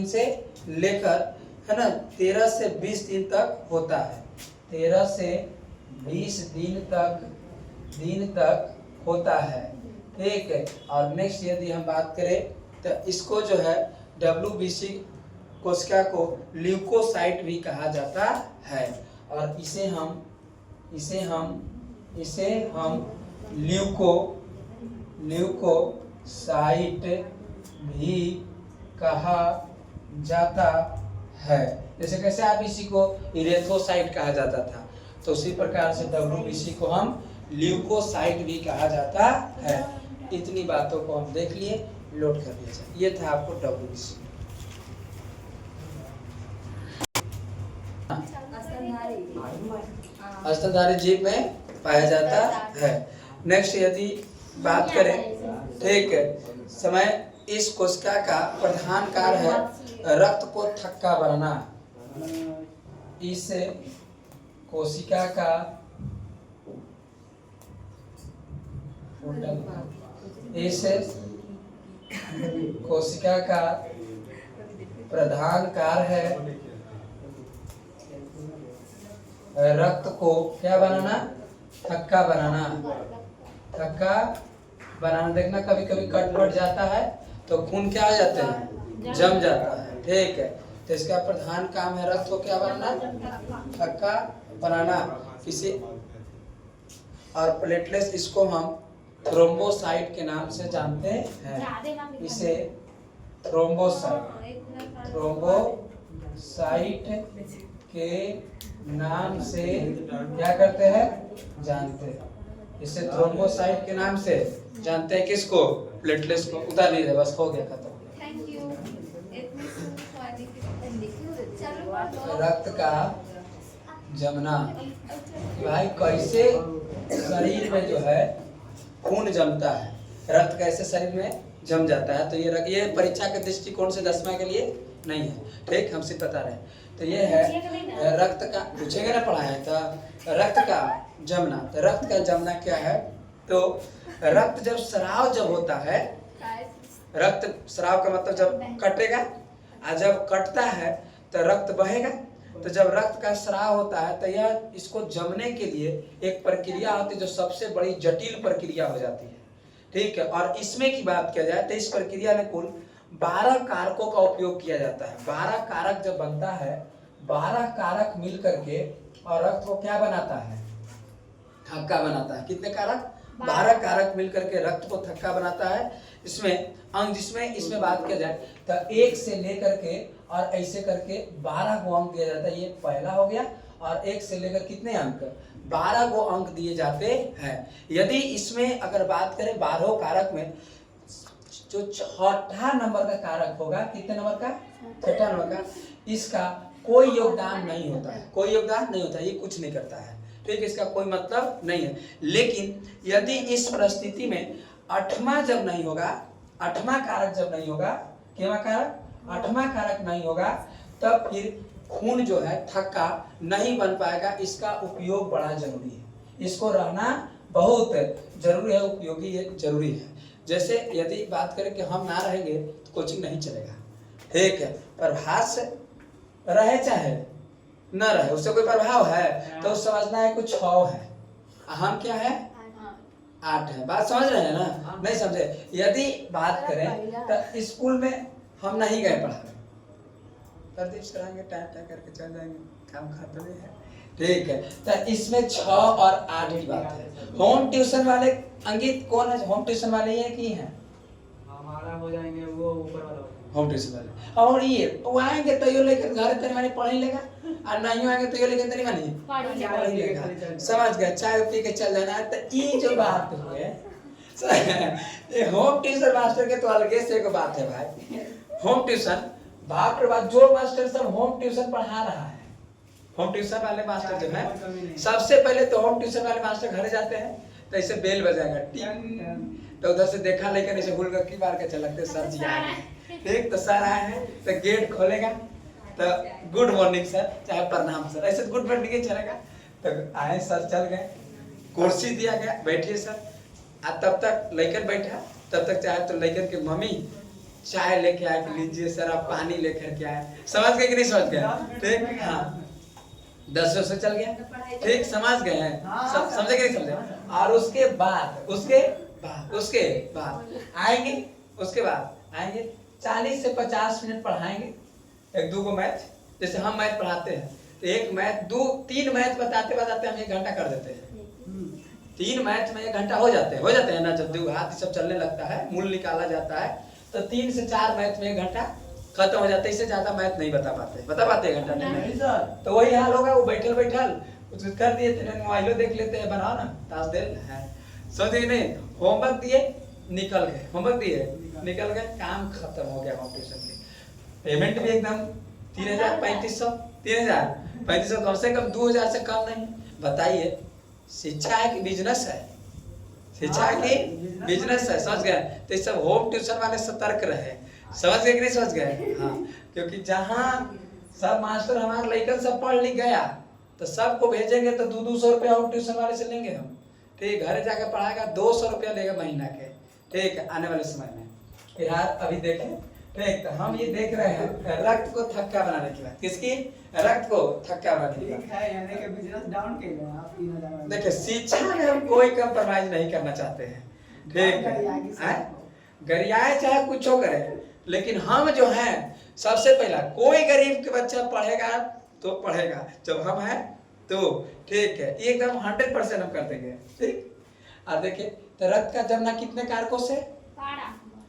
से लेकर है ना 13 से 20 दिन तक होता है। 13 से 20 दिन तक होता है, ठीक है। और नेक्स्ट यदि हम बात करें तो इसको जो है WBC कोशिका को ल्यूकोसाइट भी कहा जाता है, और इसे हम ल्यूकोसाइट भी कहा जाता है। जैसे कैसे RBC को इरेथ्रोसाइट कहा जाता था, तो उसी प्रकार से WBC को हम ल्यूकोसाइट भी कहा जाता है। इतनी बातों को हम देख लिए, लोड कर दिया जाए। ये था आपको WBC। स्तनधारी जीव में पाया जाता है। नेक्स्ट यदि बात करें, ठीक है, समय इस कोशिका का प्रधान कार्य है रक्त को थक्का बनाना। इस कोशिका का प्रधान कार्य है रक्त को क्या बनाना, थक्का बनाना। देखना कभी कभी कट पट जाता है तो खून क्या हो जाते हैं, जम जाता है, ठीक है। तो इसका प्रधान काम है रक्त को क्या बनाना, थक्का बनाना। किसी और प्लेटलेट्स, इसको हम थ्रोम्बोसाइट के नाम से जानते हैं। इसे थ्रोम्बोसाइट के नाम से क्या करते हैं, जानते हैं। इसे थ्रोम्बोसाइट के नाम से जानते हैं। किसको, प्लेटलेट्स को। उतार लीजिए, बस हो गया, खत्म। Thank you. रक्त का जमना, भाई कैसे शरीर में जो है खून जमता है, रक्त कैसे शरीर में जम जाता है। तो ये परीक्षा के दृष्टिकोण से 10वां के लिए नहीं है, ठीक, हम सिर्फ बता रहे हैं। तो ये है रक्त का, पूछेंगे ना, पढ़ा है तो रक्त का जमना। तो रक्त का जमना क्या है, तो रक्त जब स्राव जब होता है, रक्त स्राव का मतलब जब कटेगा, और जब कटता है तो रक्त बहेगा। तो जब रक्त का स्राव होता है तो यह इसको जमने के लिए एक प्रक्रिया होती है जो सबसे बड़ी जटिल प्रक्रिया हो जाती है, ठीक है। और इसमें की बात किया जाए तो इस प्रक्रिया में कुल 12 कारकों का उपयोग किया जाता है। 12 कारक जब बनता है, 12 कारक मिल करके और रक्त को क्या बनाता है, थक्का बनाता है। कितने कारक, 12 कारक मिल करके रक्त को थक्का बनाता है। इसमें अंग, इसमें बात किया जाए तो 1 से लेकर के और ऐसे करके 12 गो अंक दिया जाता है। ये पहला हो गया। और 1 से लेकर कितने अंक, 12 गो अंक दिए जाते हैं। यदि इसमें अगर बात करें 12 कारक में, जो 6ठा नंबर का कारक होगा, कितने नंबर का, 6ठा नंबर का, इसका कोई योगदान नहीं होता है। कोई योगदान नहीं होता है, ये कुछ नहीं करता है, ठीक है, इसका कोई मतलब नहीं है। लेकिन यदि इस परिस्थिति में 8वां जब नहीं होगा, 8वां कारक जब नहीं होगा, केवा कारक, 8वां कारक नहीं होगा, तब फिर खून जो है थक्का नहीं बन पाएगा। इसका उपयोग बड़ा जरूरी है, इसको रहना बहुत जरूरी है, उपयोगी ये जरूरी है। जैसे यदि बात करें कि हम ना रहेंगे तो कोचिंग नहीं चलेगा, ठीक है। प्रभास रहे चाहे न रहे, उससे कोई प्रभाव है तो समझना है कुछ छाव है। हम क्या है, 8 है। बात समझ रहे हैं ना? नहीं समझे? यदि बात करें तो स्कूल में हम नहीं गए पढ़ाने, प्रदीप सरांगे टाटा करके चल जाएंगे, काम खत्म ही है, ठीक है। तो इसमें 6 और 8 की बात है। होम ट्यूशन वाले अंकित कौन है? होम ट्यूशन वाले ये की हैं? हमारा हो जाएंगे वो ऊपर वाला होम ट्यूशन वाले। और ये वो आएंगे तो ये लेकर घर तनी मानी पढ़ ही लेगा, और नहीं आएंगे तो ये लेकर तनी मानी पढ़ ही लेगा। समझ गए? चाय पी के चल जाना है। तो ये जो बात हुए ये होम ट्यूशन मास्टर के तो अलगे से एक बात है भाई। होम ट्यूशन, बाप रे बाप, जो मास्टर सब होम ट्यूशन पढ़ा रहा है, होम ट्यूशन वाले मास्टर जो है, सबसे पहले तो होम ट्यूशन वाले मास्टर घर जाते हैं तो ऐसे बेल बजाएगा टिंग, तो उधर से देखा लेकर ऐसे हुलगक्की मार के चलते सर जी आए हैं, ठीक। तो सर आए हैं तो गेट खोलेगा तो गुड मॉर्निंग सर, चाहे प्रणाम सर, ऐसे गुड मॉर्निंग ही चलेगा। तो आए सर, चल गए, कुर्सी दिया गया, बैठिए सर। तब तक लड़कन बैठा, तब तक चाहे तो लड़कन की मम्मी चाय लेके आए कि लीजिए सर, आप पानी लेकर के आए। समझ गए कि नहीं समझ गए? ठीक, हाँ। 10 से चल गया, ठीक, समझ गए हैं? सब समझे कि नहीं समझे? और उसके बाद आएंगे, उसके बाद आएंगे 40 से 50 मिनट पढ़ाएंगे, 1-2 को मैथ, जैसे हम मैथ पढ़ाते हैं तो एक मैथ 2-3 मैथ बताते बताते हम 1 घंटा कर देते हैं। 3 मैथ में 1 घंटा हो जाते हैं ना, जब दो हाथ सब चलने लगता है, मूल निकाला जाता है, तो 3 से 4 मैथ में 1 घंटा खत्म हो जाता है। इससे ज्यादा मैथ नहीं बता पाते 1 घंटा नहीं सर। तो वही हाल होगा, वो बैठल कुछ कर दिए, मोबाइलो देख लेते हैं, बनाओ ना ताश खेल है, समझ गए नहीं? होमवर्क दिए, निकल गए, होमवर्क दिए, निकल गए, काम खत्म हो गया होम ट्यूशन के। पेमेंट भी एकदम 3,000 कम से कम 2,000 से कम नहीं। बताइए, शिक्षा है कि बिजनेस है? शिक्षा है कि बिजनेस है? समझ गए? तो ये सब होम ट्यूशन वाले सतर्क रहे। समझ गए कि नहीं समझ गए? हाँ, क्योंकि जहाँ सब मास्टर हमारे लड़कन सब पढ़ लिख गया तो सबको भेजेंगे तो 200 रुपया होम ट्यूशन वाले से लेंगे हम, ठीक। घर जाके पढ़ाएगा 200 रुपया लेगा महीना के, ठीक, आने वाले समय में। फिलहाल अभी देखें, ठीक। तो हम ये देख रहे हैं रक्त को थक्का बनाने की बात, किसकी? रक्त को थक्का बनाने की बात है, यानी कि बिजनेस डाउन के लिए आप 3,000। देखिए, शिक्षा में हम कोई कंप्रोमाइज नहीं करना चाहते हैं, ठीक है? गरियाए चाहे कुछ हो करे, लेकिन हम जो हैं, सबसे पहला कोई गरीब के बच्चा पढ़ेगा तो पढ़ेगा, जब हम हैं तो, ठीक है, एकदम 100% हम कर देंगे, ठीक। और देखिए, तो रक्त का जमना कितने कारकों से?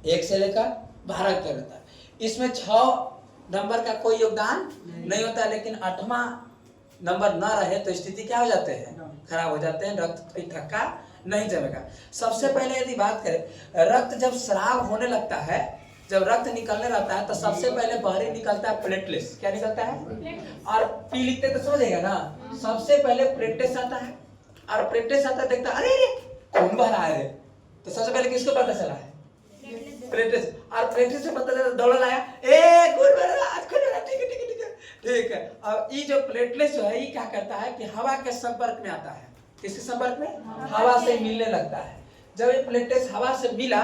1 से लेकर 12 तक रहता है। इसमें 6 नंबर का कोई योगदान नहीं होता, लेकिन 8वां नंबर न रहे तो स्थिति क्या हो जाते हैं? खराब हो जाते हैं, रक्त की थक्का नहीं जमेगा। सबसे पहले यदि बात करें, रक्त जब स्राव होने लगता है, जब रक्त निकलने लगता है, तो सबसे पहले बाहरी निकलता है प्लेटलेट्स। क्या निकलता है? और पी लिखते तो समझेगा ना, सबसे पहले प्लेटलेट्स आता है, और प्लेटलेट्स आता है, देखता अरे खून बह रहा है, तो सबसे पहले किसको पता चला है? प्लेटलेट्स। और प्लेटलेट्स से पता चला, दौड़ लाया, ए खून बह रहा है, खून बह रहा है, ठीक है ठीक है ठीक है, ठीक है। अब ये जो प्लेटलेट्स जो है, ये क्या करता है कि हवा के संपर्क में आता है। किसके संपर्क में? हवा से मिलने लगता है। जब ये प्लेटलेट्स हवा से मिला,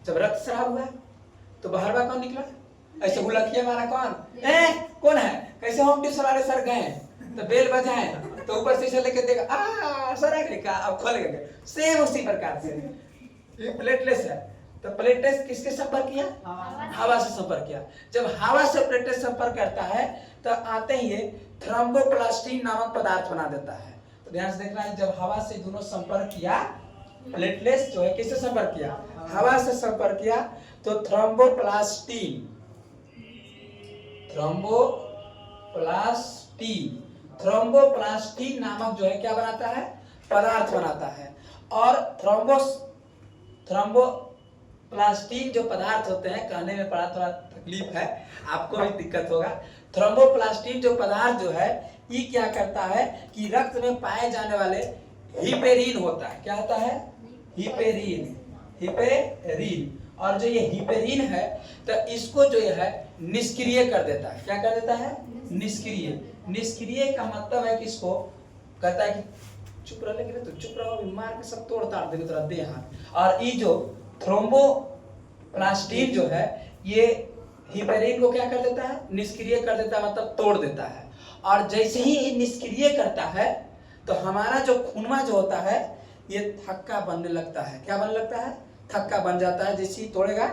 जब रक्त स्राव हुआ, तो बाहर बार कौन निकला? ऐसे हुलकिया मारा, कौन है? कैसे होम ट्यूशन वाले सर गए तो बेल बजाए, तो ऊपर से इसे लेके देखा, सर आ गए, अब खोल गए। सेम उसी प्रकार से ये प्लेटलेट्स है। तो प्लेटलेट्स किसके संपर्क किया? हवा से संपर्क किया। जब हवा से प्लेटलेट्स संपर्क करता है, तो आते ही ये थ्रोम्बोप्लास्टिन नामक पदार्थ बना देता है। तो ध्यान से देखना है, जब हवा से दोनों संपर्क किया, प्लेटलेट्स जो है किससे संपर्क किया? हवा से संपर्क किया, तो थ्रोम्बोप्लास्टिन नामक जो है क्या बनाता है? पदार्थ बनाता है। और थ्रोम्बोप्लास्टिन जो पदार्थ होते हैं, कहने में बड़ा थोड़ा तकलीफ है, आपको भी दिक्कत होगा। थ्रोम्बोप्लास्टिन जो पदार्थ जो है, ये क्या करता है कि रक्त में पाए जाने वाले हिपेरिन होता है। क्या होता है? हिपेरिन। और जो ये हिपेरिन है, तो इसको जो है निष्क्रिय कर देता है। क्या कर देता है? निष्क्रिय का मतलब है कि इसको कहता है कि चुप रह, लेकिन तो चुप रहो, मार के सब तोड़ ताड़ देंगे तेरा देह हाथ। और ये जो थ्रोम्बोप्लास्टिन जो है, ये हिपेरिन को क्या कर देता है? निष्क्रिय कर देता है, मतलब तोड़ देता है। और जैसे ही ये निष्क्रिय करता है, तो हमारा जो खूनमा जो होता है, ये थक्का बनने लगता है। क्या बनने लगता है? थक्का बन जाता है। जैसे ही तोड़ेगा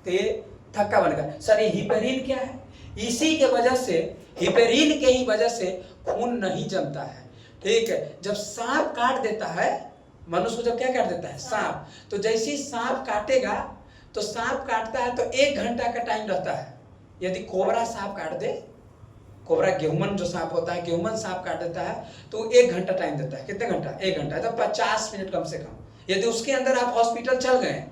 तो ये थक्का बनेगा। सर ये हिपेरिन क्या है? इसी के वजह से, हिपेरिन के ही वजह से खून नहीं जमता है। ठीक है, जब सांप काट देता है मनुष्य को, जब क्या काट देता है? सांप। तो जैसे ही सांप काटेगा, तो सांप काटता है तो 1 घंटा का टाइम रहता है। यदि कोबरा सांप काट दे, कोबरा गेहूमन जो सांप होता है, गेहूमन सांप काट देता है तो 1 घंटा टाइम देता है। कितने घंटा? 1 घंटा, तो 50 मिनट कम से कम। यदि उसके अंदर आप हॉस्पिटल चल गए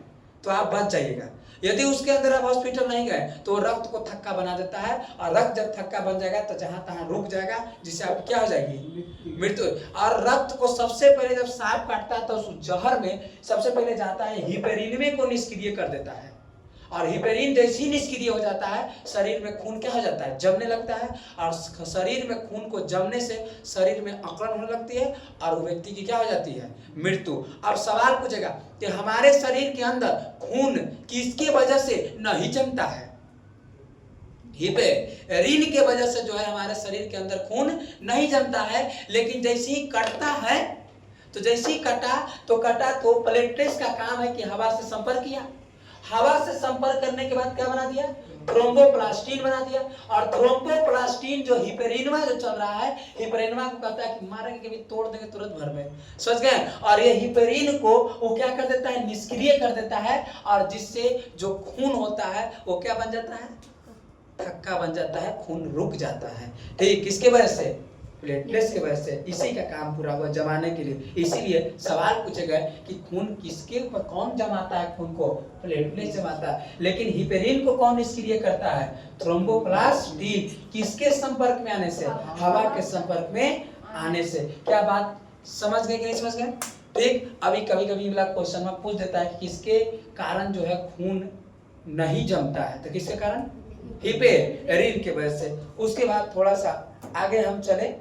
तो आप बच जाइएगा। यदि उसके अंदर आप हॉस्पिटल नहीं गए तो रक्त को थक्का बना देता है, और रक्त जब थक्का बन जाएगा तो जहां तहां रुक जाएगा, जिससे आप क्या हो जाएगी? मृत्यु। और रक्त को सबसे पहले जब सांप काटता है तो उस जहर में सबसे पहले जाता है हिपेरिन को निष्क्रिय कर देता है, और हिपेरिन जैसे ही निष्क्रिय हो जाता है शरीर में खून क्या हो जाता है? जमने लगता है, और शरीर में खून को जमने से शरीर में अकड़न होने लगती है, और वो व्यक्ति की क्या हो जाती है? मृत्यु। अब सवाल पूछेगा कि हमारे शरीर के अंदर खून किसके वजह से नहीं जमता है? हिपेरिन के वजह से जो है हमारे शरीर के अंदर खून नहीं जमता है। लेकिन जैसे ही कटता है, तो जैसे ही कटा तो प्लेटलेट्स का काम है कि हवा से संपर्क किया, हवा से संपर्क करने के बाद क्या बना दिया? थ्रोम्बोप्लास्टिन बना दिया। और थ्रोम्बोप्लास्टिन जो हिपेरिनवा जो चल रहा है, हिपेरिनवा को कहता है कि मारेंगे कभी तोड़ देंगे तुरंत भर में, समझ गए? और ये हिपेरिन को वो क्या कर देता है? निष्क्रिय कर देता है, और जिससे जो खून होता है वो क्या बन जाता है? थक्का बन जाता है, खून रुक जाता है। ठीक, किसके वजह से? प्लेटलेट्स की वजह से। इसी का काम पूरा हुआ जमाने के लिए। इसीलिए सवाल पूछे गए कि खून किसके ऊपर, कौन जमाता है खून को? प्लेटलेट्स जमाता है। लेकिन हिपेरिन को कौन निष्क्रिय करता है? थ्रोम्बोप्लास्टिन। किसके संपर्क में आने से? हवा के संपर्क में आने से। क्या बात समझ गए कि नहीं समझ गए? ठीक, अभी कभी कभी वाला क्वेश्चन में पूछ देता है कि किसके कारण जो है खून नहीं जमता है, तो किसके कारण? हिपेरिन के वजह से। उसके बाद थोड़ा सा आगे हम चले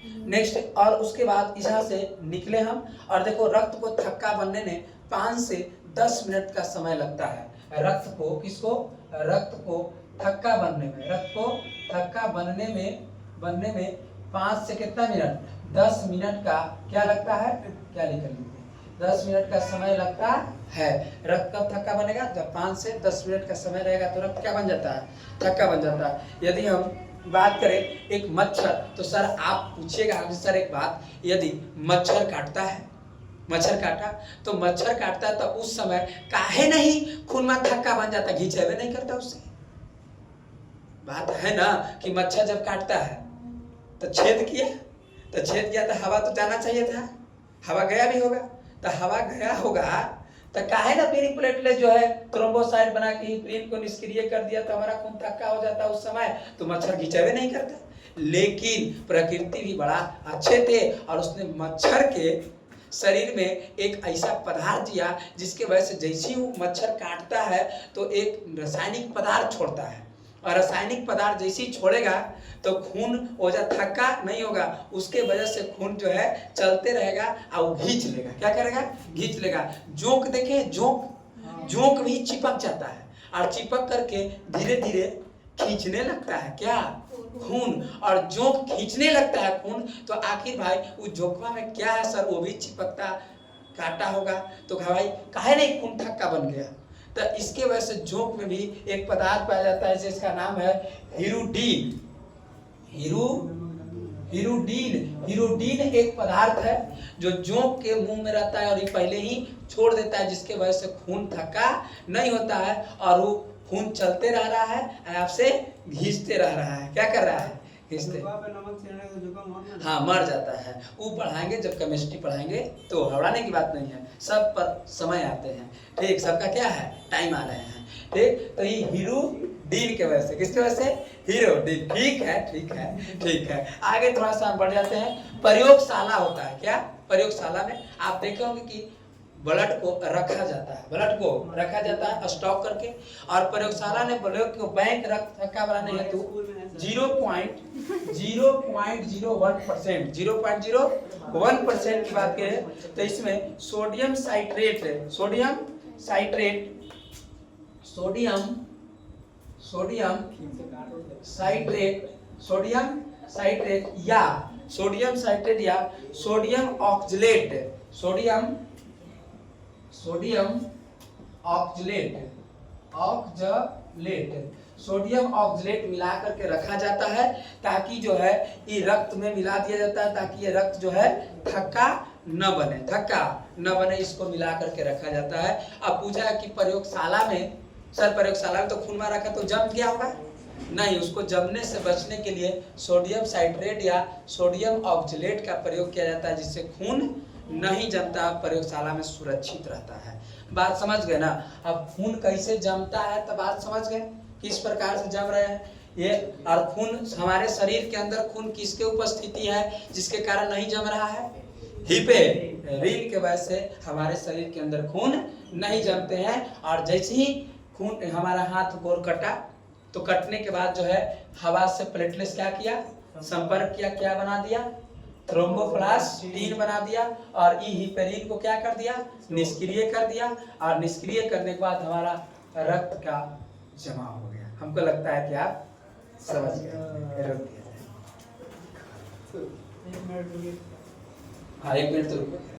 नेक्स्ट, और उसके बाद यहाँ से निकले हम, और देखो रक्त को थक्का बनने में 5 से 10 मिनट का समय लगता है। रक्त को किसको? रक्त को थक्का बनने में, रक्त को थक्का बनने में 5 से कितना मिनट? 10 मिनट का क्या लगता है? क्या निकल लीजिए, 10 मिनट का समय लगता है। रक्त कब थक्का बनेगा? जब 5 से 10 मिनट का समय रहेगा तो रक्त क्या बन जाता है? थक्का बन जाता है। यदि हम बात करें एक मच्छर, तो सर आप पूछिएगा हमसे, सर एक बात, यदि मच्छर काटता है, मच्छर काटा तो मच्छर काटता है तो उस समय काहे नहीं खून में थक्का बन जाता? घिंचेवे नहीं करता उससे? बात है ना कि मच्छर जब काटता है तो छेद किया, तो हवा तो जाना चाहिए था, हवा गया भी होगा, तो हवा गया होगा तो काहे ना फिर प्लेटलेट जो है थ्रोम्बोसाइट बना के हिपेरिन को निष्क्रिय कर दिया तो हमारा खून थक्का हो जाता उस समय, तो मच्छर घिंचेवे नहीं करता। लेकिन प्रकृति भी बड़ा अच्छे थे, और उसने मच्छर के शरीर में एक ऐसा पदार्थ दिया जिसके वजह से जैसे ही वो मच्छर काटता है तो एक रासायनिक पदार्थ छोड़ता है, और रासायनिक पदार्थ जैसे ही छोड़ेगा तो खून हो जा थक्का नहीं होगा, उसके वजह से खून जो है चलते रहेगा और वो खींच लेगा। क्या करेगा? खींच लेगा। जोंक देखे, जोंक भी चिपक जाता है, और चिपक करके धीरे धीरे खींचने लगता है क्या? खून। और जोंक खींचने लगता है खून, तो आखिर भाई उस जोंकवा में क्या है सर? वो भी चिपकता काटा होगा, तो भाई काहे नहीं खून थक्का बन गया? तो इसके वजह से जोंक में भी एक पदार्थ पाया जाता है जिसका नाम है हिरुडीन। हिरुडीन एक पदार्थ है जो जोंक के मुंह में रहता है और ये पहले ही छोड़ देता है, जिसके वजह से खून थक्का नहीं होता है, और वो खून चलते रह रहा है, आपसे घिंचते रह रहा है। क्या कर रहा है? हाँ, मर जाता है। वो पढ़ाएंगे जब केमिस्ट्री पढ़ाएंगे, तो घबराने की बात नहीं है, सब पर समय आते हैं। ठीक, सबका क्या है? टाइम आ रहे हैं। ठीक, तो ये हिरुडीन के वजह से, किसके वजह से? हिरुडीन। ठीक है। आगे थोड़ा सा बढ़ जाते हैं। प्रयोगशाला होता है क्या? प्रयोगशाला में आप देखे होंगे कि ब्लड को रखा जाता है स्टॉक करके, और प्रयोगशाला ने ब्लड को बैंक रक्त थक्का बनाने हेतु 0.01% की बात करें तो इसमें सोडियम साइट्रेट या sodium sodium oxalate sodium oxalate मिला करके रखा जाता है, ताकि जो है ये रक्त में मिला दिया जाता है, ताकि ये रक्त जो है थक्का न बने, इसको मिला करके रखा जाता है। अब पूछा है कि प्रयोगशाला में, सर प्रयोगशाला में तो खून में रखा तो जम गया होगा? नहीं, उसको जमने से बचने के लिए सोडियम साइट्रेट या सोडियम ऑक्सलेट का प्रयोग किया जाता है, जिससे खून नहीं जमता, प्रयोगशाला में सुरक्षित रहता है। बात समझ गए ना? अब खून कैसे जमता है तो बात समझ गए, किस प्रकार से जम रहे हैं ये। और खून, हमारे शरीर के अंदर खून किसके उपस्थिति है जिसके कारण नहीं जम रहा है? हिपेरिन के वजह से हमारे शरीर के अंदर खून नहीं जमते हैं। और जैसे ही खून, हमारा हाथ गोर कटा तो कटने के बाद जो है हवा से प्लेटलेट्स क्या किया, संपर्क किया, क्या बना दिया, थ्रोम्बोप्लास्टिन बना दिया, और ई हिपेरिन को क्या कर दिया, निष्क्रिय कर दिया। और निष्क्रिय करने के बाद हमारा रक्त का जमा हो गया। हमको लगता है कि आप समझ गए। रोक दिया जाए। हाँ, 1 मिनट तो रुको।